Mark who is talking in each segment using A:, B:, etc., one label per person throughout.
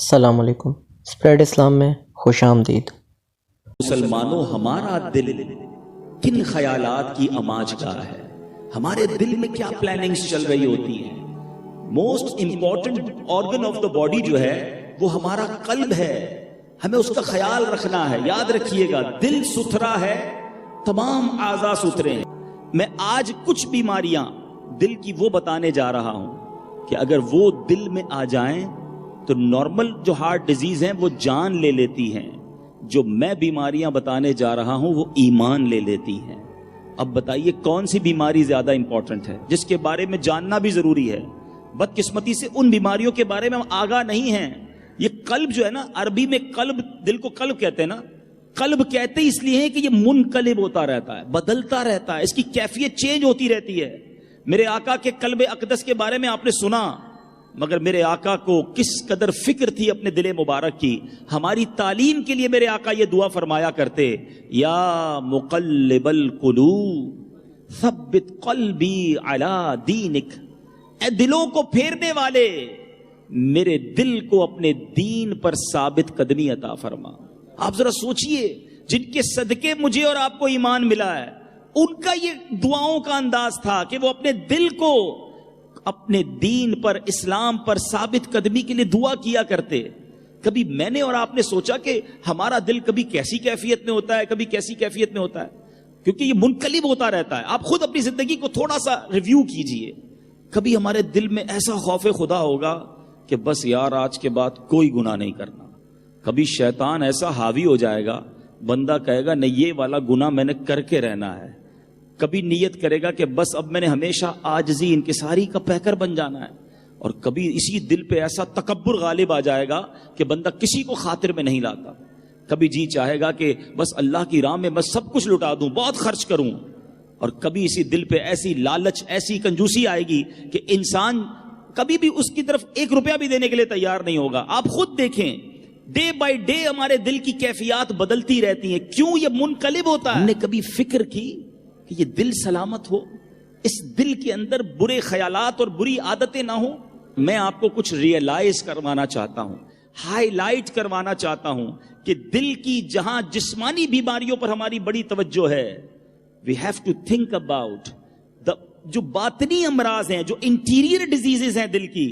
A: السلام علیکم، اسپریڈ اسلام میں خوش آمدید۔
B: مسلمانوں، ہمارا دل کن خیالات کی آماج کا ہے؟ ہمارے دل میں کیا پلاننگز چل رہی ہوتی ہیں؟ Most important organ of the body جو ہے وہ ہمارا قلب ہے، ہمیں اس کا خیال رکھنا ہے۔ یاد رکھیے گا، دل ستھرا ہے، تمام اعضاء ستھرے ہیں۔ میں آج کچھ بیماریاں دل کی وہ بتانے جا رہا ہوں کہ اگر وہ دل میں آ جائیں تو نارمل جو ہارٹ ڈیزیز ہیں وہ جان لے لیتی ہیں، جو میں بیماریاں بتانے جا رہا ہوں وہ ایمان لے لیتی ہیں۔ اب بتائیے کون سی بیماری زیادہ امپورٹنٹ ہے جس کے بارے میں جاننا بھی ضروری ہے؟ بدقسمتی سے ان بیماریوں کے بارے میں ہم آگاہ نہیں ہیں۔ یہ قلب جو ہے نا، عربی میں قلب، دل کو قلب کہتے ہیں نا، قلب کہتے اس لیے ہے کہ یہ منقلب ہوتا رہتا ہے، بدلتا رہتا ہے، اس کی کیفیت چینج ہوتی رہتی ہے۔ میرے آقا کے قلب اقدس کے بارے میں آپ نے سنا، مگر میرے آقا کو کس قدر فکر تھی اپنے دل مبارک کی۔ ہماری تعلیم کے لیے میرے آقا یہ دعا فرمایا کرتے، یا مقلب القلوب ثبت قلبی علی دینک، اے دلوں کو پھیرنے والے، میرے دل کو اپنے دین پر ثابت قدمی عطا فرما۔ آپ ذرا سوچئے، جن کے صدقے مجھے اور آپ کو ایمان ملا ہے، ان کا یہ دعاؤں کا انداز تھا کہ وہ اپنے دل کو اپنے دین پر، اسلام پر ثابت قدمی کے لیے دعا کیا کرتے۔ کبھی میں نے اور آپ نے سوچا کہ ہمارا دل کبھی کیسی کیفیت میں ہوتا ہے، کبھی کیسی کیفیت میں ہوتا ہے؟ کیونکہ یہ منقلب ہوتا رہتا ہے۔ آپ خود اپنی زندگی کو تھوڑا سا ریویو کیجئے۔ کبھی ہمارے دل میں ایسا خوف خدا ہوگا کہ بس یار آج کے بعد کوئی گناہ نہیں کرنا۔ کبھی شیطان ایسا حاوی ہو جائے گا، بندہ کہے گا نہیں، یہ والا گناہ میں نے کر کے رہنا ہے۔ کبھی نیت کرے گا کہ بس اب میں نے ہمیشہ عاجزی انکساری کا پیکر بن جانا ہے، اور کبھی اسی دل پہ ایسا تکبر غالب آ جائے گا کہ بندہ کسی کو خاطر میں نہیں لاتا۔ کبھی جی چاہے گا کہ بس اللہ کی راہ میں بس سب کچھ لٹا دوں، بہت خرچ کروں، اور کبھی اسی دل پہ ایسی لالچ، ایسی کنجوسی آئے گی کہ انسان کبھی بھی اس کی طرف 1 روپیہ بھی دینے کے لیے تیار نہیں ہوگا۔ آپ خود دیکھیں، ڈے بائی ڈے ہمارے دل کی کیفیات بدلتی رہتی ہیں۔ کیوں؟ یہ منقلب ہوتا ہے۔ ہم نے کبھی فکر کی کہ یہ دل سلامت ہو، اس دل کے اندر برے خیالات اور بری عادتیں نہ ہوں؟ میں آپ کو کچھ ریئلائز کروانا چاہتا ہوں، ہائی لائٹ کروانا چاہتا ہوں کہ دل کی جہاں جسمانی بیماریوں پر ہماری بڑی توجہ ہے، we have to think about جو باطنی امراض ہیں، جو انٹیریئر ڈیزیزز ہیں دل کی،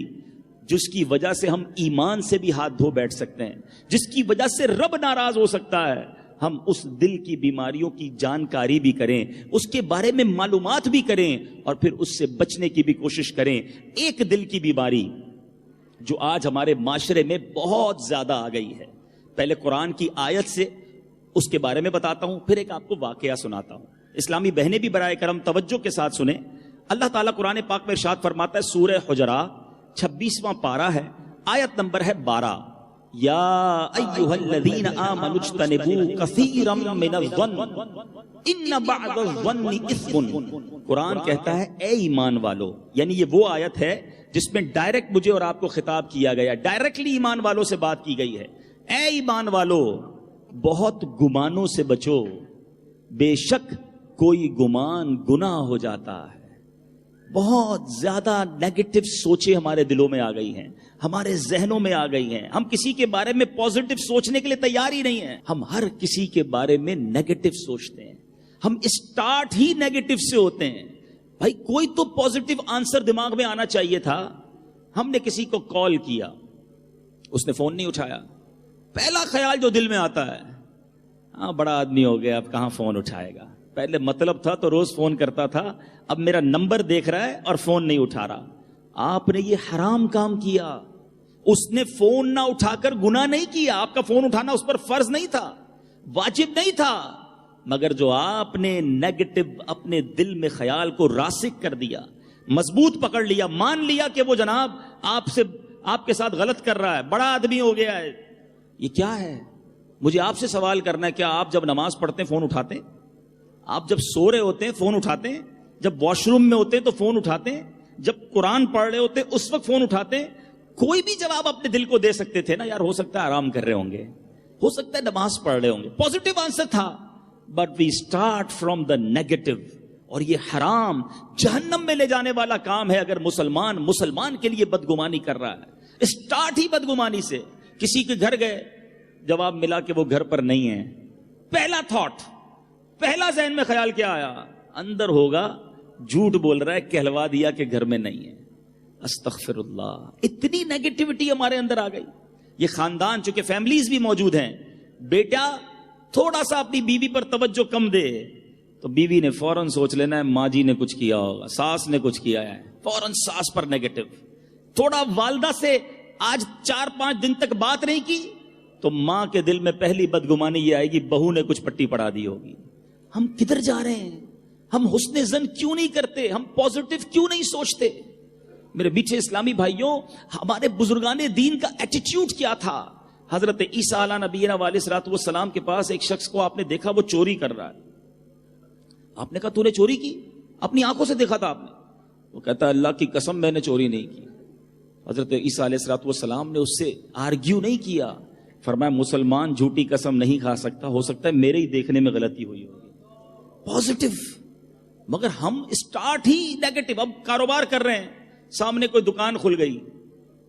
B: جس کی وجہ سے ہم ایمان سے بھی ہاتھ دھو بیٹھ سکتے ہیں، جس کی وجہ سے رب ناراض ہو سکتا ہے۔ ہم اس دل کی بیماریوں کی جانکاری بھی کریں، اس کے بارے میں معلومات بھی کریں، اور پھر اس سے بچنے کی بھی کوشش کریں۔ ایک دل کی بیماری جو آج ہمارے معاشرے میں بہت زیادہ آ گئی ہے، پہلے قرآن کی آیت سے اس کے بارے میں بتاتا ہوں، پھر ایک آپ کو واقعہ سناتا ہوں۔ اسلامی بہنیں بھی برائے کرم توجہ کے ساتھ سنیں۔ اللہ تعالیٰ قرآن پاک میں ارشاد فرماتا ہے، سورہ حجرات 26واں پارہ ہے، آیت نمبر ہے 12، یا ایھا الذین آمنوا اجتنبوا کثیرا من الظن ان بعض الظن اثم۔ قرآن کہتا ہے اے ایمان والو، یعنی یہ وہ آیت ہے جس میں ڈائریکٹ مجھے اور آپ کو خطاب کیا گیا، ڈائریکٹلی ایمان والوں سے بات کی گئی ہے۔ اے ایمان والو، بہت گمانوں سے بچو، بے شک کوئی گمان گناہ ہو جاتا ہے۔ بہت زیادہ نیگیٹو سوچیں ہمارے دلوں میں آ گئی ہیں، ہمارے ذہنوں میں آ گئی ہیں۔ ہم کسی کے بارے میں پازیٹو سوچنے کے لیے تیار ہی نہیں ہیں، ہم ہر کسی کے بارے میں نیگیٹو سوچتے ہیں، ہم اسٹارٹ ہی نیگیٹو سے ہوتے ہیں۔ بھائی کوئی تو پازیٹو آنسر دماغ میں آنا چاہیے تھا۔ ہم نے کسی کو کال کیا، اس نے فون نہیں اٹھایا، پہلا خیال جو دل میں آتا ہے، ہاں بڑا آدمی ہو گیا، اب کہاں فون اٹھائے گا۔ پہلے مطلب تھا تو روز فون کرتا تھا، اب میرا نمبر دیکھ رہا ہے اور فون نہیں اٹھا رہا۔ آپ نے یہ حرام کام کیا۔ اس نے فون نہ اٹھا کر گناہ نہیں کیا، آپ کا فون اٹھانا اس پر فرض نہیں تھا، واجب نہیں تھا، مگر جو آپ نے نیگیٹو اپنے دل میں خیال کو راسخ کر دیا، مضبوط پکڑ لیا، مان لیا کہ وہ جناب آپ کے ساتھ غلط کر رہا ہے، بڑا آدمی ہو گیا ہے۔ یہ کیا ہے؟ مجھے آپ سے سوال کرنا ہے، کیا آپ جب نماز پڑھتے ہیں فون اٹھاتے ہیں؟ آپ جب سو رہے ہوتے ہیں فون اٹھاتے ہیں؟ جب واش روم میں ہوتے ہیں تو فون اٹھاتے ہیں؟ جب قرآن پڑھ رہے ہوتے ہیں اس وقت فون اٹھاتے ہیں؟ کوئی بھی جواب اپنے دل کو دے سکتے تھے نا، یار ہو سکتا ہے آرام کر رہے ہوں گے، ہو سکتا ہے نماز پڑھ رہے ہوں گے، پازیٹو آنسر تھا۔ But we start from the negative, اور یہ حرام، جہنم میں لے جانے والا کام ہے اگر مسلمان کے لیے بدگمانی کر رہا ہے۔ اسٹارٹ ہی بدگمانی سے، کسی کے گھر گئے, جواب ملا کہ وہ گھر پر نہیں ہے. پہلا تھاٹ, پہلا ذہن میں خیال کیا آیا؟ اندر ہوگا جھوٹ بول رہا ہے, کہلوا دیا کہ گھر میں نہیں ہے. استغفر اللہ. اتنی نیگیٹیوٹی ہمارے اندر آ گئی. یہ خاندان, چونکہ فیملیز بھی موجود ہیں, بیٹا تھوڑا سا اپنی بیوی پر توجہ کم دے تو بیوی نے فوراً سوچ لینا ہے ماں جی نے کچھ کیا ہوگا, ساس نے کچھ کیا ہے, فوراً ساس پر نیگیٹو. تھوڑا والدہ سے آج 4-5 دن تک بات نہیں کی تو ماں کے دل میں پہلی بدگمانی یہ آئے گی بہو نے کچھ پٹی پڑھا دی ہوگی. ہم کدھر جا رہے ہیں؟ ہم حسن زن کیوں نہیں کرتے؟ ہم پازیٹیو کیوں نہیں سوچتے؟ میرے میٹھے اسلامی بھائیوں, ہمارے بزرگان دین کا ایٹیٹیوڈ کیا تھا؟ حضرت عیسیٰ علیہ نبینا علیہ الصلوۃ والسلام کے پاس ایک شخص کو آپ نے دیکھا وہ چوری کر رہا ہے. آپ نے کہا تو نے چوری کی؟ اپنی آنکھوں سے دیکھا تھا آپ نے؟ وہ کہتا ہے اللہ کی قسم میں نے چوری نہیں کی. حضرت عیسیٰ علیہ الصلوۃ والسلام نے اس سے آرگیو نہیں کیا, فرمایا مسلمان جھوٹی قسم نہیں کھا سکتا, ہو سکتا ہے میرے ہی دیکھنے میں غلطی ہوئی ہوگی. پازیٹیو. مگر ہم اسٹارٹ ہی نیگیٹو. اب کاروبار کر رہے ہیں, سامنے کوئی دکان کھل گئی,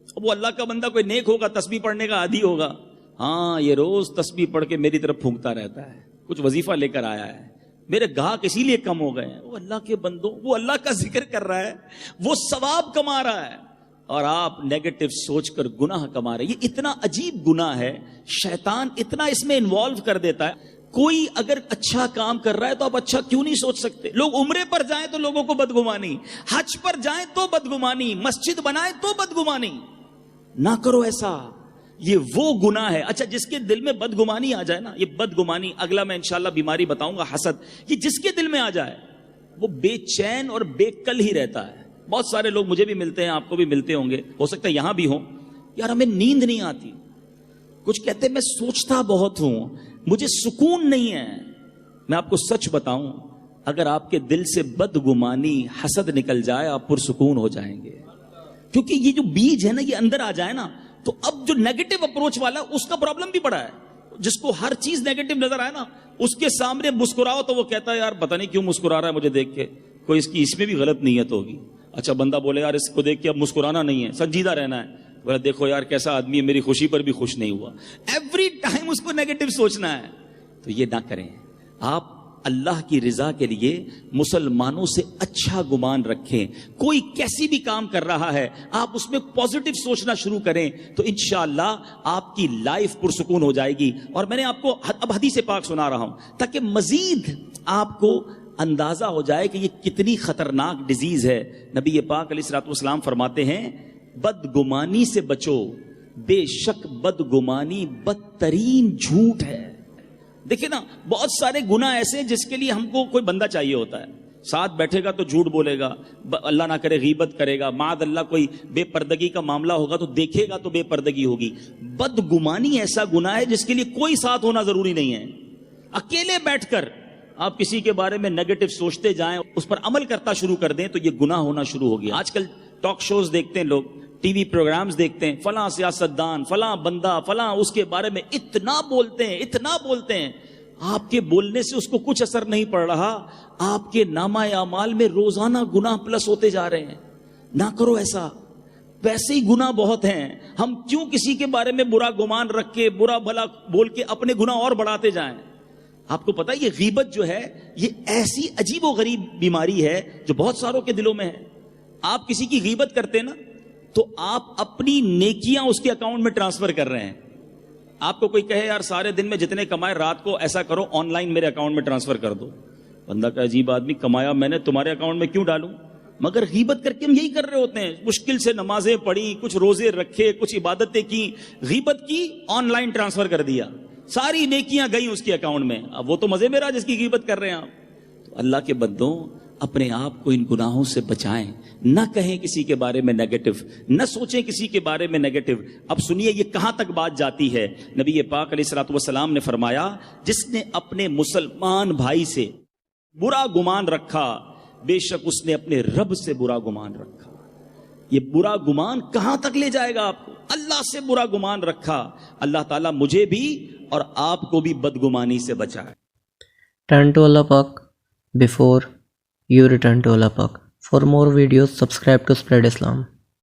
B: اب وہ اللہ کا بندہ کوئی نیک ہوگا, تسبیح پڑھنے کا عادی ہوگا, ہاں یہ روز تسبیح پڑھ کے میری طرف پھونکتا رہتا ہے, کچھ وظیفہ لے کر آیا ہے, میرے گاہک اسی لیے کم ہو گئے ہیں. وہ اللہ کے بندوں, وہ اللہ کا ذکر کر رہا ہے, وہ ثواب کما رہا ہے, اور آپ نیگیٹو سوچ کر گناہ کما رہے ہیں. یہ اتنا عجیب گناہ ہے, شیطان اتنا اس میں انوالو کر دیتا ہے. کوئی اگر اچھا کام کر رہا ہے تو آپ اچھا کیوں نہیں سوچ سکتے؟ لوگ عمرے پر جائیں تو لوگوں کو بدگمانی, حج پر جائیں تو بدگمانی, مسجد بنائیں تو بدگمانی. نہ کرو ایسا, یہ وہ گناہ ہے. اچھا جس کے دل میں بدگمانی آ جائے نا, یہ بدگمانی, اگلا میں انشاءاللہ بیماری بتاؤں گا, حسد, یہ جس کے دل میں آ جائے وہ بے چین اور بے کل ہی رہتا ہے. بہت سارے لوگ مجھے بھی ملتے ہیں, آپ کو بھی ملتے ہوں گے, ہو سکتا ہے یہاں بھی ہوں, یار ہمیں نیند نہیں آتی. کچھ کہتے ہیں میں سوچتا بہت ہوں, مجھے سکون نہیں ہے. میں آپ کو سچ بتاؤں, اگر آپ کے دل سے بدگمانی, حسد نکل جائے, آپ پرسکون ہو جائیں گے. کیونکہ یہ جو بیج ہے نا, یہ اندر آ جائے نا, تو اب جو نیگیٹو اپروچ والا اس کا پرابلم بھی بڑا ہے. جس کو ہر چیز نیگیٹو نظر آئے نا, اس کے سامنے مسکراؤ تو وہ کہتا ہے یار پتہ نہیں کیوں مسکرا رہا ہے مجھے دیکھ کے, کوئی اس میں بھی غلط نیت ہوگی. اچھا بندہ بولے یار اس کو دیکھ کے اب مسکرانا نہیں ہے, سنجیدہ رہنا ہے, بولا دیکھو یار کیسا آدمی ہے, میری خوشی پر بھی خوش نہیں ہوا. ایوری ٹائم اس کو نیگیٹو سوچنا ہے. تو یہ نہ کریں. آپ اللہ کی رضا کے لیے مسلمانوں سے اچھا گمان رکھیں. کوئی کیسی بھی کام کر رہا ہے, آپ اس میں پازیٹیو سوچنا شروع کریں تو انشاءاللہ آپ کی لائف پرسکون ہو جائے گی. اور میں نے آپ کو اب حدیث پاک سنا رہا ہوں تاکہ مزید آپ کو اندازہ ہو جائے کہ یہ کتنی خطرناک ڈیزیز ہے. نبی پاک علیہ الصلوۃ والسلام فرماتے ہیں بدگمانی سے بچو, بے شک بدگمانی بدترین جھوٹ ہے. دیکھیں نا, بہت سارے گناہ ایسے ہیں جس کے لیے ہم کو کوئی بندہ چاہیے ہوتا ہے. ساتھ بیٹھے گا تو جھوٹ بولے گا, اللہ نہ کرے غیبت کرے گا, معاذ اللہ کوئی بے پردگی کا معاملہ ہوگا تو دیکھے گا تو بے پردگی ہوگی. بدگمانی ایسا گناہ ہے جس کے لیے کوئی ساتھ ہونا ضروری نہیں ہے. اکیلے بیٹھ کر آپ کسی کے بارے میں نیگیٹو سوچتے جائیں, اس پر عمل کرتا شروع کر دیں تو یہ گناہ ہونا شروع ہو گیا. آج کل ٹاک شوز دیکھتے ہیں لوگ, ٹی وی پروگرامز دیکھتے ہیں, فلاں سیاستدان, فلاں بندہ, فلاں اس کے بارے میں اتنا بولتے ہیں, اتنا بولتے ہیں. آپ کے بولنے سے اس کو کچھ اثر نہیں پڑ رہا, آپ کے نامہ اعمال میں روزانہ گناہ پلس ہوتے جا رہے ہیں. نہ کرو ایسا. ویسے ہی گناہ بہت ہیں, ہم کیوں کسی کے بارے میں برا گمان رکھ کے, برا بھلا بول کے اپنے گناہ اور بڑھاتے جائیں. آپ کو پتا ہے یہ غیبت جو ہے یہ ایسی عجیب و غریب بیماری ہے جو بہت ساروں کے دلوں میں ہے. آپ کسی کی غیبت کرتے نا تو آپ اپنی نیکیاں اس کے اکاؤنٹ میں ٹرانسفر کر رہے ہیں. آپ کو کوئی کہے یار سارے دن میں جتنے کمائے رات کو ایسا کرو آن لائن میرے اکاؤنٹ میں ٹرانسفر کر دو. بندہ کا عجیب آدمی, کمایا میں نے تمہارے اکاؤنٹ میں کیوں ڈالوں؟ مگر غیبت کر کے ہم یہی کر رہے ہوتے ہیں. مشکل سے نمازیں پڑھی, کچھ روزے رکھے, کچھ عبادتیں کی, غیبت کی, آن لائن ٹرانسفر کر دیا, ساری نیکیاں گئی اس کے اکاؤنٹ میں. اب وہ تو مزے میں رہا جس کی غیبت کر رہے ہیں آپ. تو اللہ کے بندوں اپنے آپ کو ان گناہوں سے بچائیں. نہ کہیں کسی کے بارے میں نیگیٹو, نہ سوچیں کسی کے بارے میں نیگیٹو. اب سنیے یہ کہاں تک بات جاتی ہے. نبی پاک علیہ الصلوۃ والسلام نے فرمایا جس نے اپنے مسلمان بھائی سے برا گمان رکھا بے شک اس نے اپنے رب سے برا گمان رکھا. یہ برا گمان کہاں تک لے جائے گا آپ کو؟ اللہ سے برا گمان رکھا. اللہ تعالیٰ مجھے بھی اور آپ کو بھی بدگمانی سے بچائے.
A: Turn to Allah Pak before you return to Allah Pak. For more videos, subscribe to Spread Islam.